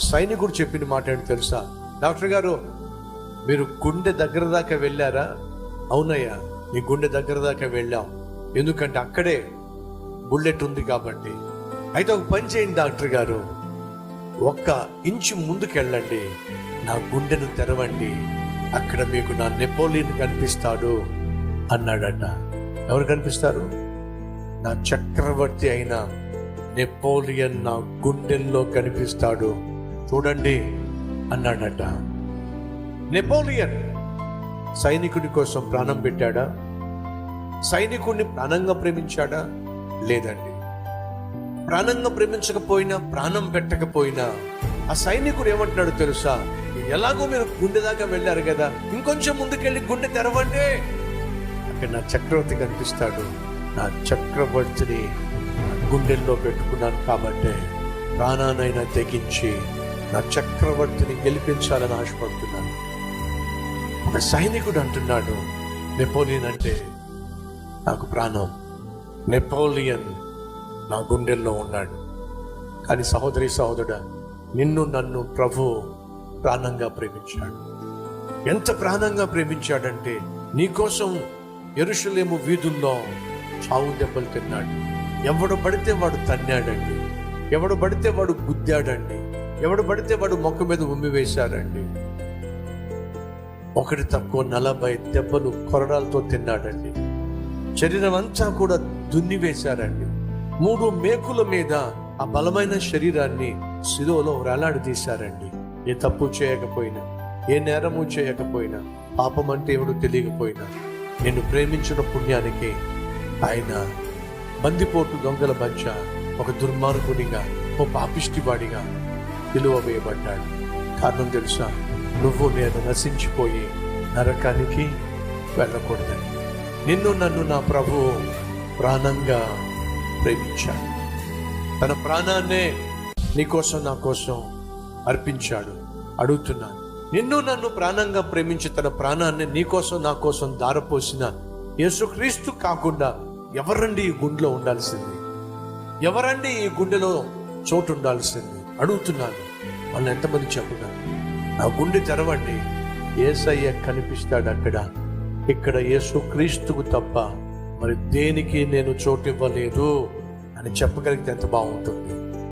సైనికుడు చెప్పిన మాట ఏంటి తెలుసా? డాక్టర్ గారు, మీరు గుండె దగ్గర దాకా వెళ్ళారా? అవునయ్యా, నీ గుండె దగ్గర దాకా వెళ్ళాం, ఎందుకంటే అక్కడే బుల్లెట్ ఉంది కాబట్టి. అయితే ఒక పని చేయండి డాక్టర్ గారు, 1 ఇంచు ముందుకెళ్ళండి, నా గుండెను తెరవండి, అక్కడ మీకు నా నెపోలియన్ కనిపిస్తాడు అన్నాడట. ఎవరు కనిపిస్తారు? నా చక్రవర్తి అయిన నెపోలియన్ నా గుండెల్లో కనిపిస్తాడు, చూడండి అన్నాడట. నెపోలియన్ సైనికుడి కోసం ప్రాణం పెట్టాడా? సైనికుడిని ప్రాణంగా ప్రేమించాడా? లేదండి. ప్రాణంగా ప్రేమించకపోయినా, ప్రాణం పెట్టకపోయినా ఆ సైనికుడు ఏమంటున్నాడు తెలుసా? ఎలాగో మీరు గుండె దాకా వెళ్ళారు కదా, ఇంకొంచెం ముందుకెళ్ళి గుండె తెరవండి, అక్కడ నా చక్రవర్తి కనిపిస్తాడు, నా చక్రవర్తిని గుండెల్లో పెట్టుకున్నాను కాబట్టి ప్రాణానైనా తెగించి నా చక్రవర్తిని గెలిపించాలని ఆశపడుతున్నాను. ఒక సైనికుడు అంటున్నాడు, నెపోలియన్ అంటే నాకు ప్రాణం, నెపోలియన్ నా గుండెల్లో ఉన్నాడు. కానీ సహోదరి సహోదరుడా, నిన్ను నన్ను ప్రభు ప్రాణంగా ప్రేమించాడు. ఎంత ప్రాణంగా ప్రేమించాడంటే నీకోసం యెరూషలేము వీధుల్లో చావు దెబ్బలు తిన్నాడు. ఎవడు పడితే వాడు తన్నాడండి, ఎవడు పడితే వాడు గుద్దాడండి, ఎవడు పడితే వాడు మొక్క మీద ఉమ్మి వేశాడండి. ఒకటి తక్కువ 40 దెబ్బలు కొరడాలతో తిన్నాడండి. శరీరం అంతా కూడా దున్ని వేశారండి. 3 మేకుల మీద ఆ బలమైన శరీరాన్ని శిలువలో వేలాడదీశారండి. ఏ తప్పు చేయకపోయినా, ఏ నేరము చేయకపోయినా, పాపం అంటే ఎవడు తెలియకపోయినా, నిన్ను ప్రేమించిన పుణ్యానికి ఆయన బందిపోటు దొంగల మధ్య ఒక దుర్మార్గునిగా, ఓ పాపిష్టివాడిగా విలువ వేయబడ్డాడు. కారణం తెలుసా? నువ్వు నేను నశించిపోయి నరకానికి వెళ్ళకూడదని. నిన్ను నన్ను నా ప్రభువు ప్రాణంగా ప్రేమించాడు. తన ప్రాణాన్నే నీకోసం నా కోసం అర్పించాడు. అడుగుతున్నాను, నిన్ను నన్ను ప్రాణంగా ప్రేమించి తన ప్రాణాన్ని నీకోసం నా కోసం దారపోసిన యేసుక్రీస్తు కాకుండా ఎవరండి ఈ గుండెలో ఉండాల్సింది? ఎవరండి ఈ గుండెలో చోటు ఉండాల్సింది? అడుగుతున్నాను. వాళ్ళు ఎంతమంది చెప్పున్నారు? నా గుండె తెరవండి, యేసయ్య కనిపిస్తాడు అక్కడ. ఇక్కడ యేసుక్రీస్తుకు తప్ప మరి దేనికి నేను చోటు ఇవ్వలేదు అని చెప్పగలిగితే ఎంత బాగుంటుంది.